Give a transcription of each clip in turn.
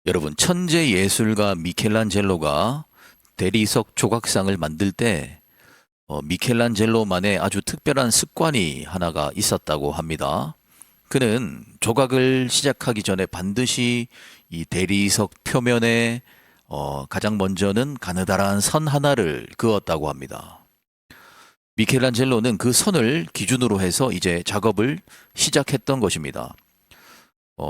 여러분, 천재 예술가 미켈란젤로가 대리석 조각상을 만들 때 미켈란젤로만의 아주 특별한 습관이 하나가 있었다고 합니다. 그는 조각을 시작하기 전에 반드시 이 대리석 표면에 가장 먼저는 가느다란 선 하나를 그었다고 합니다. 미켈란젤로는 그 선을 기준으로 해서 이제 작업을 시작했던 것입니다.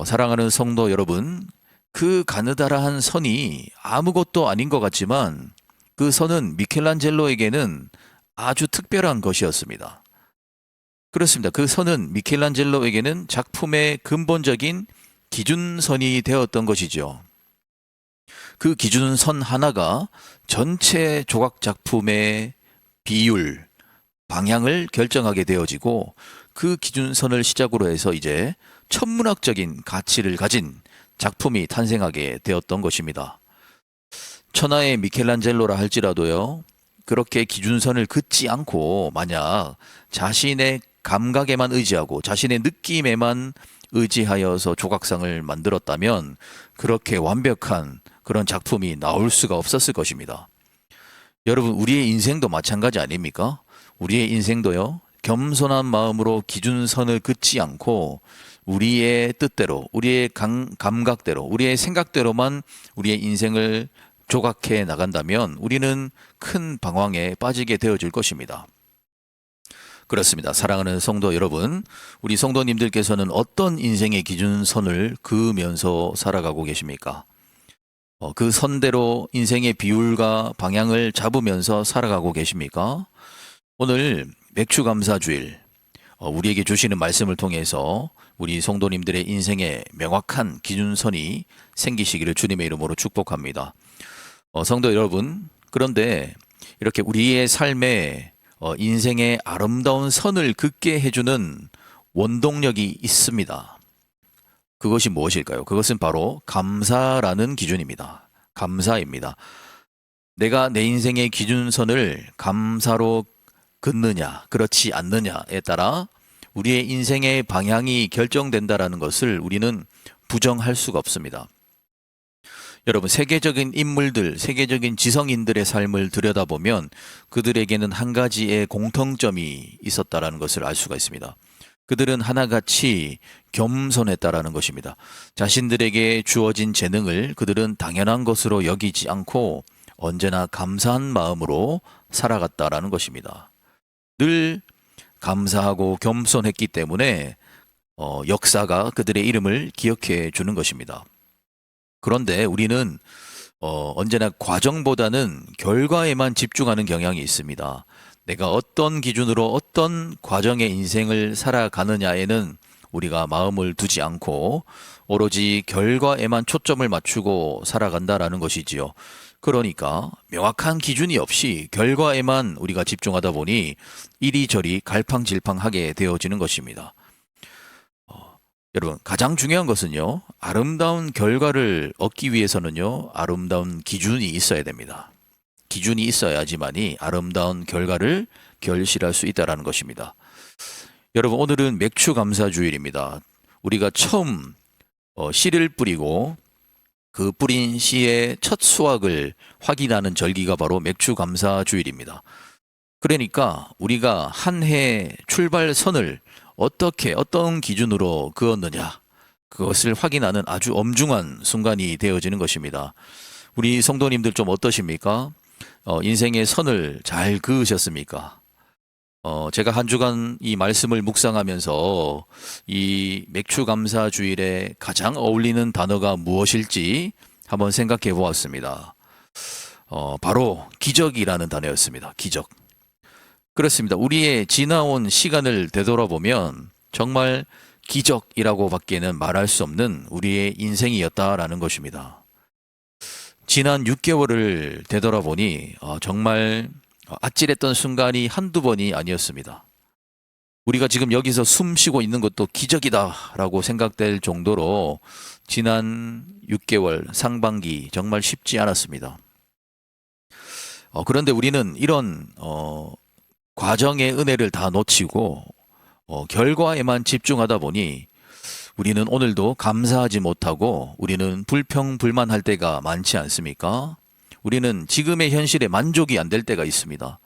사랑하는 성도 여러분, 그 가느다란 선이 아무것도 아닌 것 같지만 그 선은 미켈란젤로에게는 아주 특별한 것이었습니다. 그렇습니다. 그 선은 미켈란젤로에게는 작품의 근본적인 기준선이 되었던 것이죠. 그 기준선 하나가 전체 조각 작품의 비율, 방향을 결정하게 되어지고 그 기준선을 시작으로 해서 이제 천문학적인 가치를 가진 작품이 탄생하게 되었던 것입니다. 천하의 미켈란젤로라 할지라도요, 그렇게 기준선을 긋지 않고 만약 자신의 감각에만 의지하고 자신의 느낌에만 의지하여서 조각상을 만들었다면 그렇게 완벽한 그런 작품이 나올 수가 없었을 것입니다. 여러분, 우리의 인생도 마찬가지 아닙니까? 우리의 인생도요, 겸손한 마음으로 기준선을 긋지 않고 우리의 뜻대로, 우리의 감각대로, 우리의 생각대로만 우리의 인생을 조각해 나간다면 우리는 큰 방황에 빠지게 되어질 것입니다. 그렇습니다. 사랑하는 성도 여러분, 우리 성도님들께서는 어떤 인생의 기준선을 그으면서 살아가고 계십니까? 그 선대로 인생의 비율과 방향을 잡으면서 살아가고 계십니까? 오늘 맥주감사주일, 우리에게 주시는 말씀을 통해서 우리 성도님들의 인생에 명확한 기준선이 생기시기를 주님의 이름으로 축복합니다. 성도 여러분, 그런데 이렇게 우리의 삶에 인생의 아름다운 선을 긋게 해주는 원동력이 있습니다. 그것이 무엇일까요? 그것은 바로 감사라는 기준입니다. 감사입니다. 내가 내 인생의 기준선을 감사로 긋느냐, 그렇지 않느냐에 따라 우리의 인생의 방향이 결정된다라는 것을 우리는 부정할 수가 없습니다. 여러분, 세계적인 인물들, 세계적인 지성인들의 삶을 들여다보면 그들에게는 한 가지의 공통점이 있었다라는 것을 알 수가 있습니다. 그들은 하나같이 겸손했다라는 것입니다. 자신들에게 주어진 재능을 그들은 당연한 것으로 여기지 않고 언제나 감사한 마음으로 살아갔다라는 것입니다. 늘 감사하고 겸손했기 때문에 역사가 그들의 이름을 기억해 주는 것입니다. 그런데 우리는 언제나 과정보다는 결과에만 집중하는 경향이 있습니다. 내가 어떤 기준으로 어떤 과정의 인생을 살아가느냐에는 우리가 마음을 두지 않고 오로지 결과에만 초점을 맞추고 살아간다라는 것이지요. 그러니까 명확한 기준이 없이 결과에만 우리가 집중하다 보니 이리저리 갈팡질팡하게 되어지는 것입니다. 여러분, 가장 중요한 것은요, 아름다운 결과를 얻기 위해서는요, 아름다운 기준이 있어야 됩니다. 기준이 있어야지만이 아름다운 결과를 결실할 수 있다는 것입니다. 여러분, 오늘은 맥주 감사주일입니다. 우리가 처음 씨를 뿌리고 그 뿌린 씨의 첫 수확을 확인하는 절기가 바로 맥주 감사주일입니다. 그러니까 우리가 한 해 출발선을 어떻게 어떤 기준으로 그었느냐, 그것을 확인하는 아주 엄중한 순간이 되어지는 것입니다. 우리 성도님들 좀 어떠십니까? 인생의 선을 잘 그으셨습니까? 제가 한 주간 이 말씀을 묵상하면서 이 맥주 감사 주일에 가장 어울리는 단어가 무엇일지 한번 생각해 보았습니다. 바로 기적이라는 단어였습니다. 기적. 그렇습니다. 우리의 지나온 시간을 되돌아보면 정말 기적이라고 밖에는 말할 수 없는 우리의 인생이었다라는 것입니다. 지난 6개월을 되돌아보니 정말 아찔했던 순간이 한두 번이 아니었습니다. 우리가 지금 여기서 숨 쉬고 있는 것도 기적이다라고 생각될 정도로 지난 6개월 상반기 정말 쉽지 않았습니다. 그런데 우리는 이런 과정의 은혜를 다 놓치고 결과에만 집중하다 보니 우리는 오늘도 감사하지 못하고 우리는 불평불만할 때가 많지 않습니까? 우리는 지금의 현실에 만족이 안 될 때가 있습니다.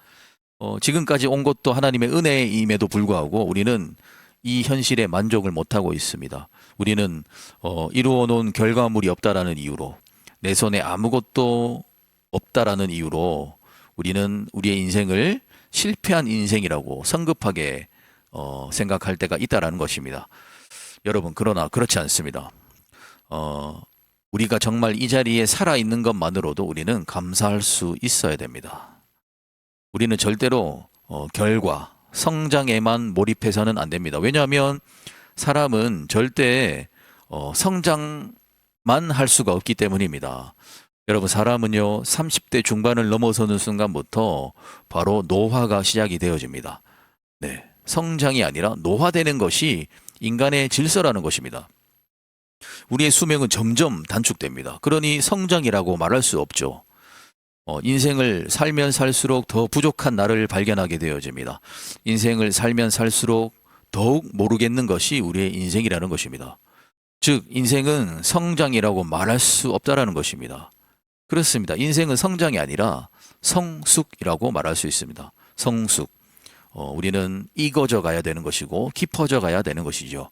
지금까지 온 것도 하나님의 은혜임에도 불구하고 우리는 이 현실에 만족을 못하고 있습니다. 우리는 이루어 놓은 결과물이 없다라는 이유로, 내 손에 아무것도 없다라는 이유로 우리는 우리의 인생을 실패한 인생이라고 성급하게 생각할 때가 있다라는 것입니다. 여러분, 그러나 그렇지 않습니다. 우리가 정말 이 자리에 살아있는 것만으로도 우리는 감사할 수 있어야 됩니다. 우리는 절대로 결과, 성장에만 몰입해서는 안 됩니다. 왜냐하면 사람은 절대 성장만 할 수가 없기 때문입니다. 여러분, 사람은요 30대 중반을 넘어서는 순간부터 바로 노화가 시작이 되어집니다. 네, 성장이 아니라 노화되는 것이 인간의 질서라는 것입니다. 우리의 수명은 점점 단축됩니다. 그러니 성장이라고 말할 수 없죠. 인생을 살면 살수록 더 부족한 나를 발견하게 되어집니다. 인생을 살면 살수록 더욱 모르겠는 것이 우리의 인생이라는 것입니다. 즉, 인생은 성장이라고 말할 수 없다라는 것입니다. 그렇습니다. 인생은 성장이 아니라 성숙이라고 말할 수 있습니다. 성숙. 우리는 익어져 가야 되는 것이고 깊어져 가야 되는 것이죠.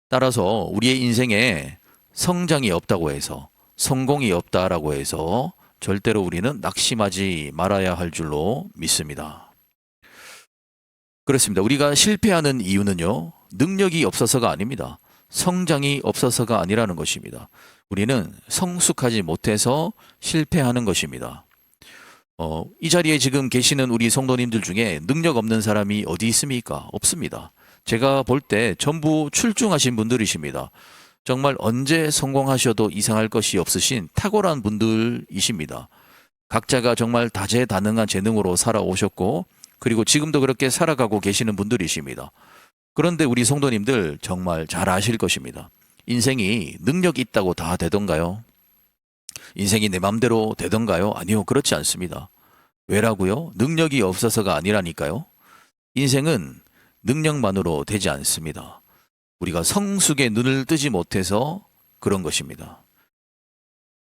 따라서 우리의 인생에 성장이 없다고 해서, 성공이 없다라고 해서 절대로 우리는 낙심하지 말아야 할 줄로 믿습니다. 그렇습니다. 우리가 실패하는 이유는요, 능력이 없어서가 아닙니다. 성장이 없어서가 아니라는 것입니다. 우리는 성숙하지 못해서 실패하는 것입니다. 이 자리에 지금 계시는 우리 성도님들 중에 능력 없는 사람이 어디 있습니까? 없습니다. 제가 볼 때 전부 출중하신 분들이십니다. 정말 언제 성공하셔도 이상할 것이 없으신 탁월한 분들이십니다. 각자가 정말 다재다능한 재능으로 살아오셨고, 그리고 지금도 그렇게 살아가고 계시는 분들이십니다. 그런데 우리 성도님들 정말 잘 아실 것입니다. 인생이 능력 있다고 다 되던가요? 인생이 내 맘대로 되던가요? 아니요, 그렇지 않습니다. 왜라고요? 능력이 없어서가 아니라니까요. 인생은 능력만으로 되지 않습니다. 우리가 성숙의 눈을 뜨지 못해서 그런 것입니다.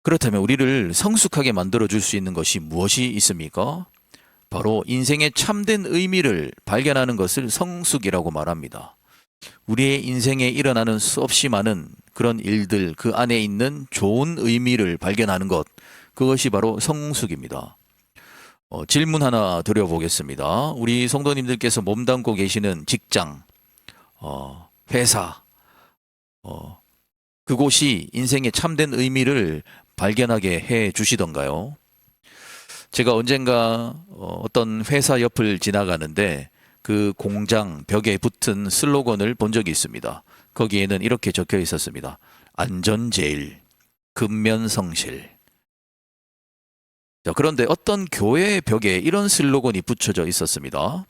그렇다면 우리를 성숙하게 만들어줄 수 있는 것이 무엇이 있습니까? 바로 인생의 참된 의미를 발견하는 것을 성숙이라고 말합니다. 우리의 인생에 일어나는 수없이 많은 그런 일들, 그 안에 있는 좋은 의미를 발견하는 것, 그것이 바로 성숙입니다. 질문 하나 드려보겠습니다. 우리 성도님들께서 몸담고 계시는 직장, 회사, 그곳이 인생의 참된 의미를 발견하게 해 주시던가요? 제가 언젠가 어떤 회사 옆을 지나가는데 그 공장 벽에 붙은 슬로건을 본 적이 있습니다. 거기에는 이렇게 적혀 있었습니다. 안전제일, 근면성실. 그런데 어떤 교회 벽에 이런 슬로건이 붙여져 있었습니다.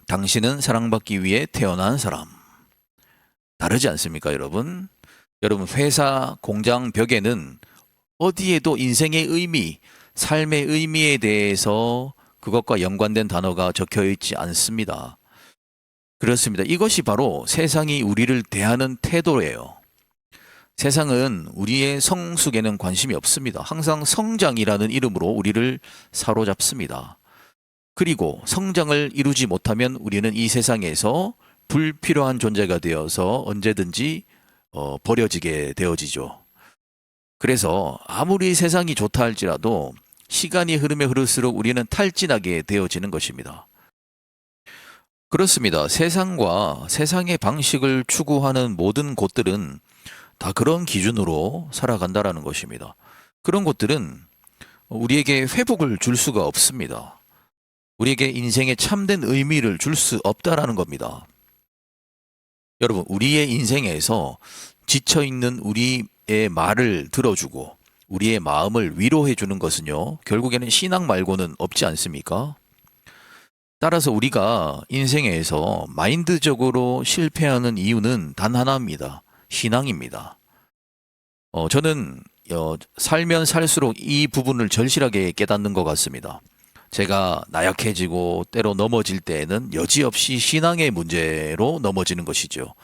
당신은 사랑받기 위해 태어난 사람. 다르지 않습니까, 여러분? 여러분, 회사, 공장 벽에는 어디에도 인생의 의미, 삶의 의미에 대해서 그것과 연관된 단어가 적혀 있지 않습니다. 그렇습니다. 이것이 바로 세상이 우리를 대하는 태도예요. 세상은 우리의 성숙에는 관심이 없습니다. 항상 성장이라는 이름으로 우리를 사로잡습니다. 그리고 성장을 이루지 못하면 우리는 이 세상에서 불필요한 존재가 되어서 언제든지 버려지게 되어지죠. 그래서 아무리 세상이 좋다 할지라도 시간이 흐르면 흐를수록 우리는 탈진하게 되어지는 것입니다. 그렇습니다. 세상과 세상의 방식을 추구하는 모든 곳들은 다 그런 기준으로 살아간다라는 것입니다. 그런 곳들은 우리에게 회복을 줄 수가 없습니다. 우리에게 인생의 참된 의미를 줄 수 없다라는 겁니다. 여러분, 우리의 인생에서 지쳐있는 우리의 말을 들어주고 우리의 마음을 위로해 주는 것은요, 결국에는 신앙 말고는 없지 않습니까? 따라서 우리가 인생에서 마인드적으로 실패하는 이유는 단 하나입니다. 신앙입니다. 저는 살면 살수록 이 부분을 절실하게 깨닫는 것 같습니다. 제가 나약해지고 때로 넘어질 때에는 여지없이 신앙의 문제로 넘어지는 것이죠.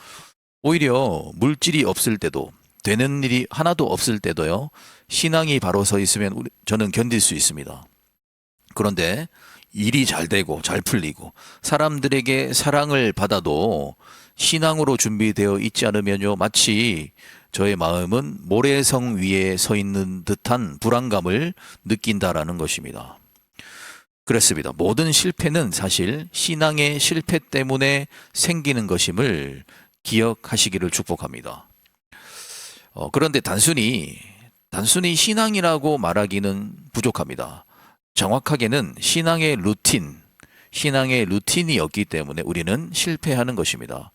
오히려 물질이 없을 때도, 되는 일이 하나도 없을 때도요, 신앙이 바로 서 있으면 저는 견딜 수 있습니다. 그런데 일이 잘 되고 잘 풀리고 사람들에게 사랑을 받아도 신앙으로 준비되어 있지 않으면요, 마치 저의 마음은 모래성 위에 서 있는 듯한 불안감을 느낀다라는 것입니다. 그렇습니다. 모든 실패는 사실 신앙의 실패 때문에 생기는 것임을 기억하시기를 축복합니다. 그런데 단순히 신앙이라고 말하기는 부족합니다. 정확하게는 신앙의 루틴이었기 때문에 우리는 실패하는 것입니다.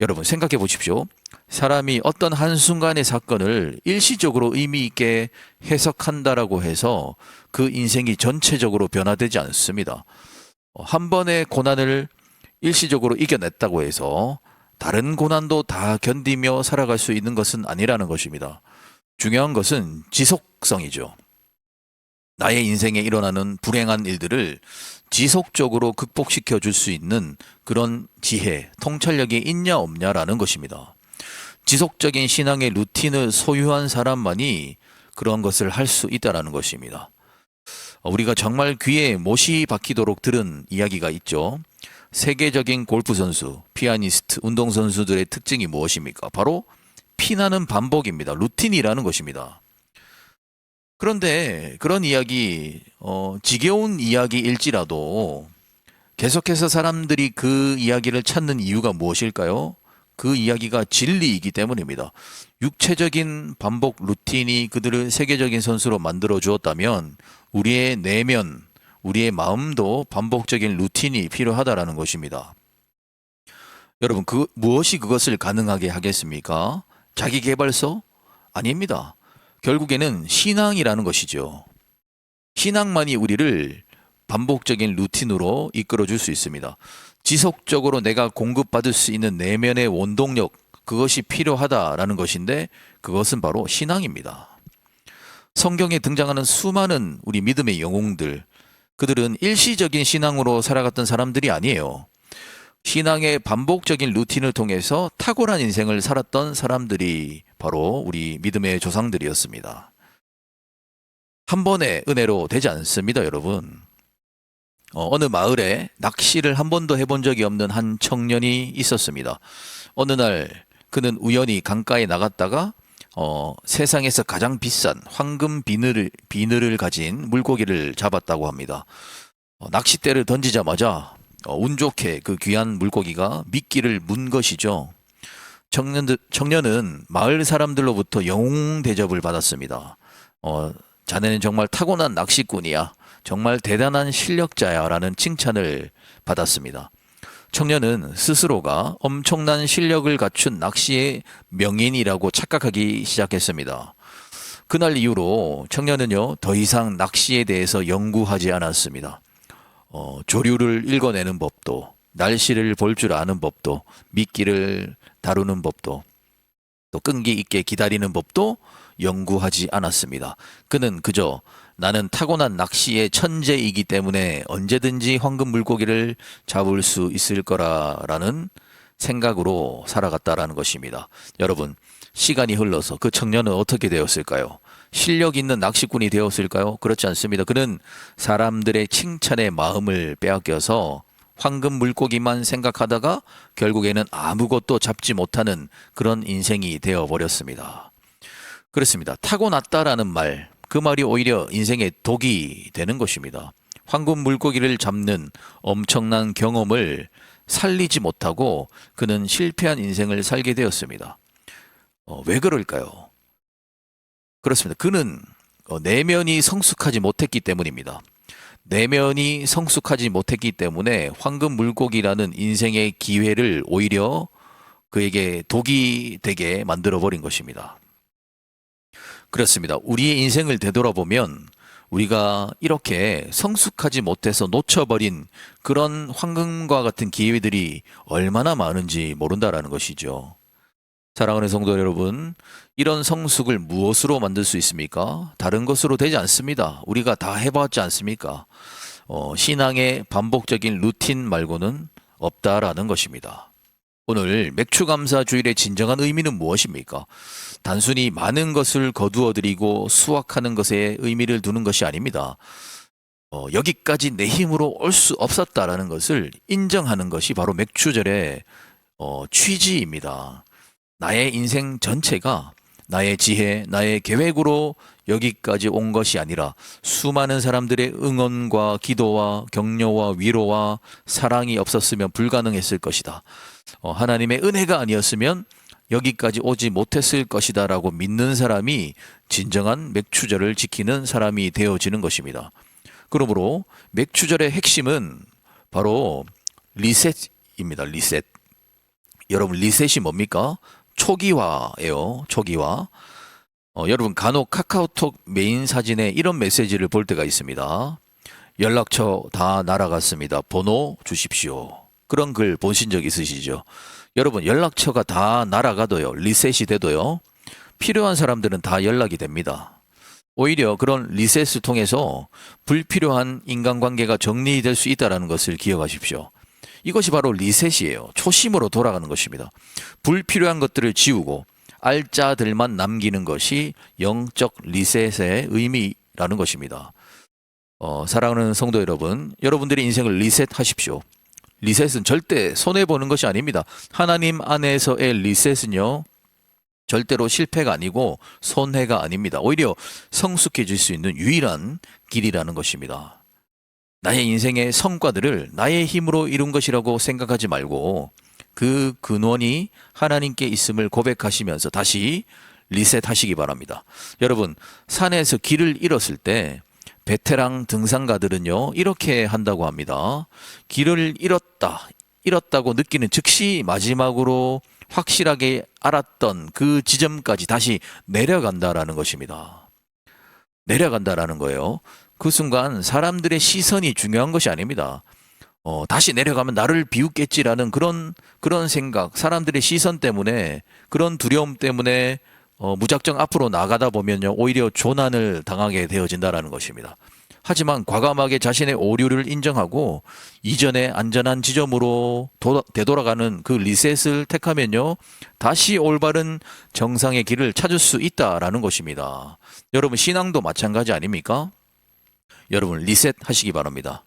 여러분 생각해 보십시오. 사람이 어떤 한순간의 사건을 일시적으로 의미 있게 해석한다라고 해서 그 인생이 전체적으로 변화되지 않습니다. 한 번의 고난을 일시적으로 이겨냈다고 해서 다른 고난도 다 견디며 살아갈 수 있는 것은 아니라는 것입니다. 중요한 것은 지속성이죠. 나의 인생에 일어나는 불행한 일들을 지속적으로 극복시켜 줄 수 있는 그런 지혜, 통찰력이 있냐 없냐라는 것입니다. 지속적인 신앙의 루틴을 소유한 사람만이 그런 것을 할 수 있다라는 것입니다. 우리가 정말 귀에 못이 박히도록 들은 이야기가 있죠. 세계적인 골프 선수, 피아니스트, 운동선수들의 특징이 무엇입니까? 바로 피나는 반복입니다. 루틴이라는 것입니다. 그런데 그런 이야기, 지겨운 이야기일지라도 계속해서 사람들이 그 이야기를 찾는 이유가 무엇일까요? 그 이야기가 진리이기 때문입니다. 육체적인 반복 루틴이 그들을 세계적인 선수로 만들어 주었다면 우리의 내면, 우리의 마음도 반복적인 루틴이 필요하다라는 것입니다. 여러분, 무엇이 그것을 가능하게 하겠습니까? 자기계발서? 아닙니다. 결국에는 신앙이라는 것이죠. 신앙만이 우리를 반복적인 루틴으로 이끌어 줄 수 있습니다. 지속적으로 내가 공급받을 수 있는 내면의 원동력, 그것이 필요하다라는 것인데 그것은 바로 신앙입니다. 성경에 등장하는 수많은 우리 믿음의 영웅들, 그들은 일시적인 신앙으로 살아갔던 사람들이 아니에요. 신앙의 반복적인 루틴을 통해서 탁월한 인생을 살았던 사람들이 바로 우리 믿음의 조상들이었습니다. 한 번의 은혜로 되지 않습니다, 여러분. 어느 마을에 낚시를 한 번도 해본 적이 없는 한 청년이 있었습니다. 어느 날 그는 우연히 강가에 나갔다가 세상에서 가장 비싼 황금 비늘을 가진 물고기를 잡았다고 합니다. 낚싯대를 던지자마자 운 좋게 그 귀한 물고기가 미끼를 문 것이죠. 청년은 마을 사람들로부터 영웅 대접을 받았습니다. 자네는 정말 타고난 낚시꾼이야. 정말 대단한 실력자야. 라는 칭찬을 받았습니다. 청년은 스스로가 엄청난 실력을 갖춘 낚시의 명인이라고 착각하기 시작했습니다. 그날 이후로 청년은요, 더 이상 낚시에 대해서 연구하지 않았습니다. 조류를 읽어내는 법도, 날씨를 볼 줄 아는 법도, 미끼를 다루는 법도, 또 끈기 있게 기다리는 법도 연구하지 않았습니다. 그는 그저 나는 타고난 낚시의 천재이기 때문에 언제든지 황금 물고기를 잡을 수 있을 거라라는 생각으로 살아갔다라는 것입니다. 여러분, 시간이 흘러서 그 청년은 어떻게 되었을까요? 실력 있는 낚시꾼이 되었을까요? 그렇지 않습니다. 그는 사람들의 칭찬에 마음을 빼앗겨서 황금 물고기만 생각하다가 결국에는 아무것도 잡지 못하는 그런 인생이 되어버렸습니다. 그렇습니다. 타고났다라는 말, 그 말이 오히려 인생의 독이 되는 것입니다. 황금 물고기를 잡는 엄청난 경험을 살리지 못하고 그는 실패한 인생을 살게 되었습니다. 왜 그럴까요? 그렇습니다. 그는 내면이 성숙하지 못했기 때문입니다. 내면이 성숙하지 못했기 때문에 황금 물고기라는 인생의 기회를 오히려 그에게 독이 되게 만들어버린 것입니다. 그렇습니다. 우리의 인생을 되돌아보면 우리가 이렇게 성숙하지 못해서 놓쳐버린 그런 황금과 같은 기회들이 얼마나 많은지 모른다라는 것이죠. 사랑하는 성도 여러분, 이런 성숙을 무엇으로 만들 수 있습니까? 다른 것으로 되지 않습니다. 우리가 다 해봤지 않습니까? 신앙의 반복적인 루틴 말고는 없다라는 것입니다. 오늘 맥추감사 주일의 진정한 의미는 무엇입니까? 단순히 많은 것을 거두어 드리고 수확하는 것에 의미를 두는 것이 아닙니다. 여기까지 내 힘으로 올 수 없었다라는 것을 인정하는 것이 바로 맥추절의 취지입니다. 나의 인생 전체가 나의 지혜, 나의 계획으로 여기까지 온 것이 아니라 수많은 사람들의 응원과 기도와 격려와 위로와 사랑이 없었으면 불가능했을 것이다. 하나님의 은혜가 아니었으면 여기까지 오지 못했을 것이다 라고 믿는 사람이 진정한 맥추절을 지키는 사람이 되어지는 것입니다. 그러므로 맥추절의 핵심은 바로 리셋입니다. 리셋. 여러분, 리셋이 뭡니까? 초기화예요. 초기화. 여러분, 간혹 카카오톡 메인 사진에 이런 메시지를 볼 때가 있습니다. 연락처 다 날아갔습니다. 번호 주십시오. 그런 글 보신 적 있으시죠? 여러분, 연락처가 다 날아가도요, 리셋이 돼도요, 필요한 사람들은 다 연락이 됩니다. 오히려 그런 리셋을 통해서 불필요한 인간관계가 정리될 수 있다는 것을 기억하십시오. 이것이 바로 리셋이에요. 초심으로 돌아가는 것입니다. 불필요한 것들을 지우고 알짜들만 남기는 것이 영적 리셋의 의미라는 것입니다. 사랑하는 성도 여러분, 여러분들의 인생을 리셋하십시오. 리셋은 절대 손해보는 것이 아닙니다. 하나님 안에서의 리셋은요, 절대로 실패가 아니고 손해가 아닙니다. 오히려 성숙해질 수 있는 유일한 길이라는 것입니다. 나의 인생의 성과들을 나의 힘으로 이룬 것이라고 생각하지 말고 그 근원이 하나님께 있음을 고백하시면서 다시 리셋하시기 바랍니다. 여러분, 산에서 길을 잃었을 때 베테랑 등산가들은요, 이렇게 한다고 합니다. 길을 잃었다고 느끼는 즉시 마지막으로 확실하게 알았던 그 지점까지 다시 내려간다라는 것입니다. 내려간다라는 거예요. 그 순간 사람들의 시선이 중요한 것이 아닙니다. 다시 내려가면 나를 비웃겠지라는 그런 생각, 사람들의 시선 때문에, 그런 두려움 때문에 무작정 앞으로 나가다 보면요, 오히려 조난을 당하게 되어진다라는 것입니다. 하지만 과감하게 자신의 오류를 인정하고 이전의 안전한 지점으로 되돌아가는 그 리셋을 택하면요, 다시 올바른 정상의 길을 찾을 수 있다라는 것입니다. 여러분, 신앙도 마찬가지 아닙니까? 여러분, 리셋하시기 바랍니다.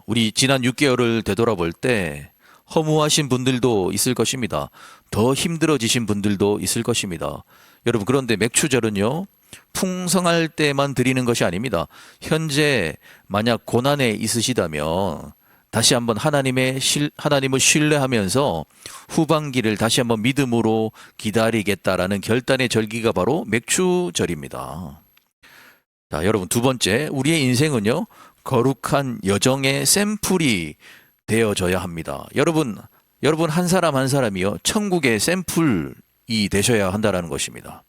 우리 지난 6개월을 되돌아볼 때 허무하신 분들도 있을 것입니다. 더 힘들어지신 분들도 있을 것입니다. 여러분, 그런데 맥추절은요, 풍성할 때만 드리는 것이 아닙니다. 현재 만약 고난에 있으시다면 다시 한번 하나님을 신뢰하면서 후반기를 다시 한번 믿음으로 기다리겠다라는 결단의 절기가 바로 맥추절입니다. 자, 여러분, 두 번째, 우리의 인생은요, 거룩한 여정의 샘플이 되어져야 합니다. 여러분 한 사람 한 사람이요, 천국의 샘플이 되셔야 한다는 것입니다.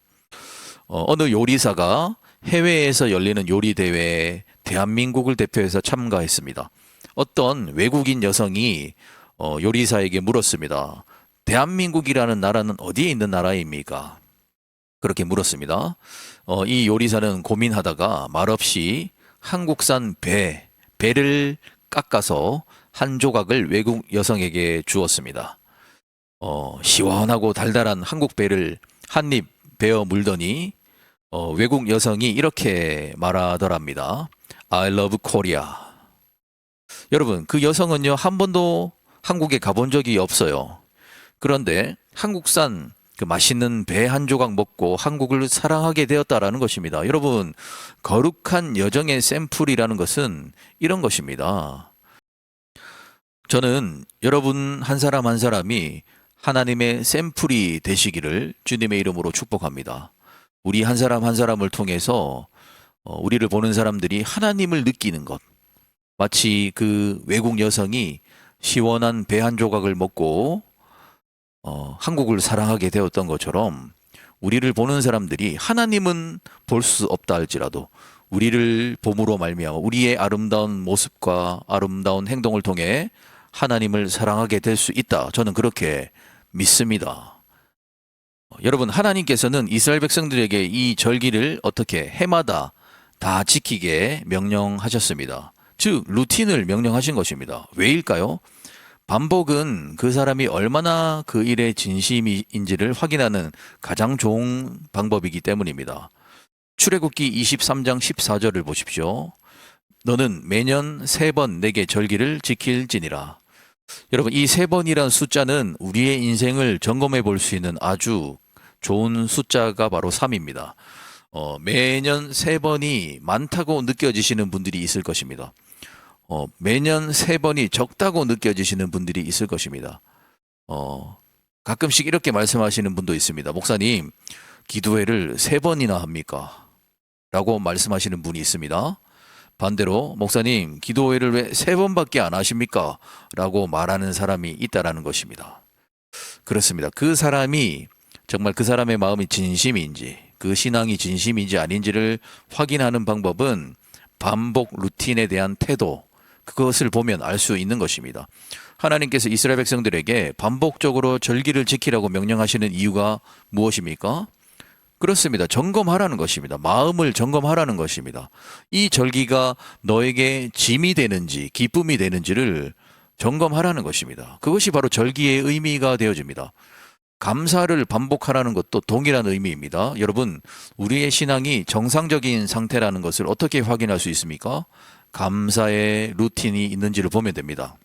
어느 요리사가 해외에서 열리는 요리 대회에 대한민국을 대표해서 참가했습니다. 어떤 외국인 여성이 요리사에게 물었습니다. 대한민국이라는 나라는 어디에 있는 나라입니까? 그렇게 물었습니다. 이 요리사는 고민하다가 말없이 한국산 배를 깎아서 한 조각을 외국 여성에게 주었습니다. 시원하고 달달한 한국 배를 한 입 베어 물더니 외국 여성이 이렇게 말하더랍니다. I love Korea. 여러분, 그 여성은요, 한 번도 한국에 가본 적이 없어요. 그런데 한국산 그 맛있는 배 한 조각 먹고 한국을 사랑하게 되었다라는 것입니다. 여러분, 거룩한 여정의 샘플이라는 것은 이런 것입니다. 저는 여러분 한 사람 한 사람이 하나님의 샘플이 되시기를 주님의 이름으로 축복합니다. 우리 한 사람 한 사람을 통해서 우리를 보는 사람들이 하나님을 느끼는 것, 마치 그 외국 여성이 시원한 배 한 조각을 먹고 한국을 사랑하게 되었던 것처럼 우리를 보는 사람들이 하나님은 볼 수 없다 할지라도 우리를 봄으로 말미암아 우리의 아름다운 모습과 아름다운 행동을 통해 하나님을 사랑하게 될 수 있다. 저는 그렇게 믿습니다. 여러분, 하나님께서는 이스라엘 백성들에게 이 절기를 어떻게 해마다 다 지키게 명령하셨습니다. 즉 루틴을 명령하신 것입니다. 왜일까요? 반복은 그 사람이 얼마나 그 일에 진심인지를 확인하는 가장 좋은 방법이기 때문입니다. 출애굽기 23장 14절을 보십시오. 너는 매년 3번 내게 절기를 지킬지니라. 여러분, 이 3번이란 숫자는 우리의 인생을 점검해 볼 수 있는 아주 좋은 숫자가 바로 3입니다. 매년 3번이 많다고 느껴지시는 분들이 있을 것입니다. 매년 3번이 적다고 느껴지시는 분들이 있을 것입니다. 가끔씩 이렇게 말씀하시는 분도 있습니다. 목사님, 기도회를 3번이나 합니까? 라고 말씀하시는 분이 있습니다. 반대로, 목사님, 기도회를 왜 3번밖에 안 하십니까? 라고 말하는 사람이 있다라는 것입니다. 그렇습니다. 그 사람이 정말 그 사람의 마음이 진심인지, 그 신앙이 진심인지 아닌지를 확인하는 방법은 반복 루틴에 대한 태도, 그것을 보면 알 수 있는 것입니다. 하나님께서 이스라엘 백성들에게 반복적으로 절기를 지키라고 명령하시는 이유가 무엇입니까? 그렇습니다. 점검하라는 것입니다. 마음을 점검하라는 것입니다. 이 절기가 너에게 짐이 되는지 기쁨이 되는지를 점검하라는 것입니다. 그것이 바로 절기의 의미가 되어집니다. 감사를 반복하라는 것도 동일한 의미입니다. 여러분, 우리의 신앙이 정상적인 상태라는 것을 어떻게 확인할 수 있습니까? 감사의 루틴이 있는지를 보면 됩니다.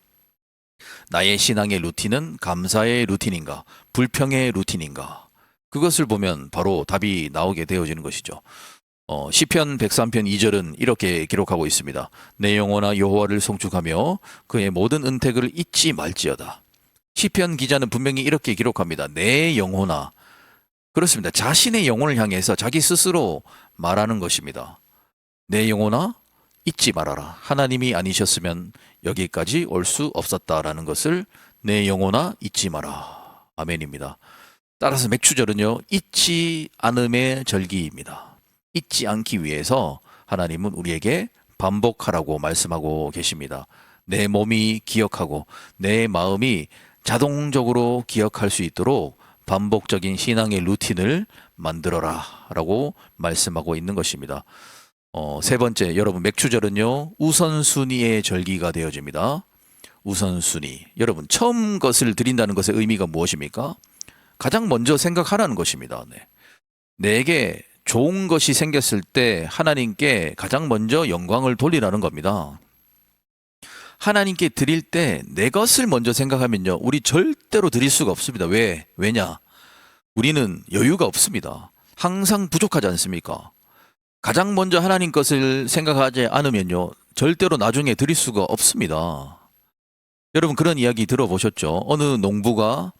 나의 신앙의 루틴은 감사의 루틴인가, 불평의 루틴인가? 그것을 보면 바로 답이 나오게 되어지는 것이죠. 시편 103편 2절은 이렇게 기록하고 있습니다. 내 영혼아 여호와를 송축하며 그의 모든 은택을 잊지 말지어다. 시편 기자는 분명히 이렇게 기록합니다. 내 영혼아. 그렇습니다. 자신의 영혼을 향해서 자기 스스로 말하는 것입니다. 내 영혼아 잊지 말아라. 하나님이 아니셨으면 여기까지 올 수 없었다라는 것을 내 영혼아 잊지 마라. 아멘입니다. 따라서 맥추절은요, 잊지 않음의 절기입니다. 잊지 않기 위해서 하나님은 우리에게 반복하라고 말씀하고 계십니다. 내 몸이 기억하고 내 마음이 자동적으로 기억할 수 있도록 반복적인 신앙의 루틴을 만들어라 라고 말씀하고 있는 것입니다. 세 번째, 여러분, 맥추절은요, 우선순위의 절기가 되어집니다. 우선순위. 여러분, 처음 것을 드린다는 것의 의미가 무엇입니까? 가장 먼저 생각하라는 것입니다. 네. 내게 좋은 것이 생겼을 때 하나님께 가장 먼저 영광을 돌리라는 겁니다. 하나님께 드릴 때 내 것을 먼저 생각하면요, 우리 절대로 드릴 수가 없습니다. 왜냐? 우리는 여유가 없습니다. 항상 부족하지 않습니까? 가장 먼저 하나님 것을 생각하지 않으면요, 절대로 나중에 드릴 수가 없습니다. 여러분, 그런 이야기 들어보셨죠? 어느 농부가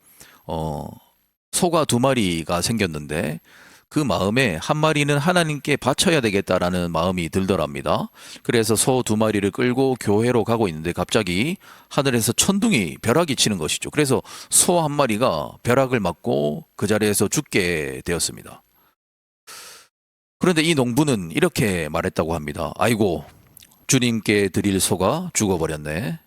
소가 2마리가 생겼는데 그 마음에 한 마리는 하나님께 바쳐야 되겠다라는 마음이 들더랍니다. 그래서 소 2마리를 끌고 교회로 가고 있는데 갑자기 하늘에서 천둥이 벼락이 치는 것이죠. 그래서 소 1마리가 벼락을 맞고 그 자리에서 죽게 되었습니다. 그런데 이 농부는 이렇게 말했다고 합니다. 아이고, 주님께 드릴 소가 죽어버렸네.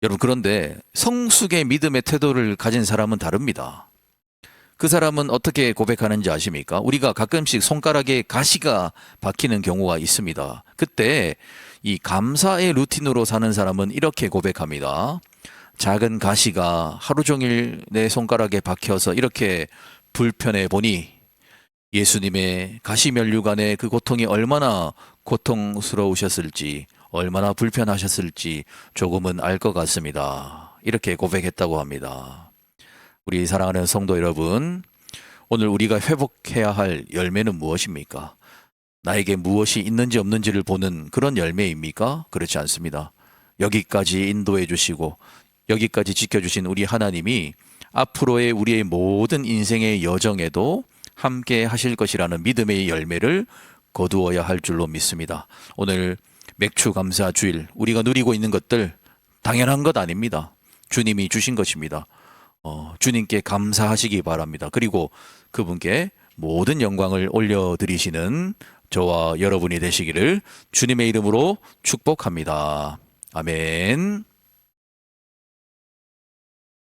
여러분, 그런데 성숙의 믿음의 태도를 가진 사람은 다릅니다. 그 사람은 어떻게 고백하는지 아십니까? 우리가 가끔씩 손가락에 가시가 박히는 경우가 있습니다. 그때 이 감사의 루틴으로 사는 사람은 이렇게 고백합니다. 작은 가시가 하루 종일 내 손가락에 박혀서 이렇게 불편해 보니 예수님의 가시면류관의 그 고통이 얼마나 고통스러우셨을지, 얼마나 불편하셨을지 조금은 알 것 같습니다. 이렇게 고백했다고 합니다. 우리 사랑하는 성도 여러분, 오늘 우리가 회복해야 할 열매는 무엇입니까? 나에게 무엇이 있는지 없는지를 보는 그런 열매입니까? 그렇지 않습니다. 여기까지 인도해 주시고 여기까지 지켜주신 우리 하나님이 앞으로의 우리의 모든 인생의 여정에도 함께 하실 것이라는 믿음의 열매를 거두어야 할 줄로 믿습니다. 오늘 맥추 감사 주일, 우리가 누리고 있는 것들 당연한 것 아닙니다. 주님이 주신 것입니다. 주님께 감사하시기 바랍니다. 그리고 그분께 모든 영광을 올려드리시는 저와 여러분이 되시기를 주님의 이름으로 축복합니다. 아멘.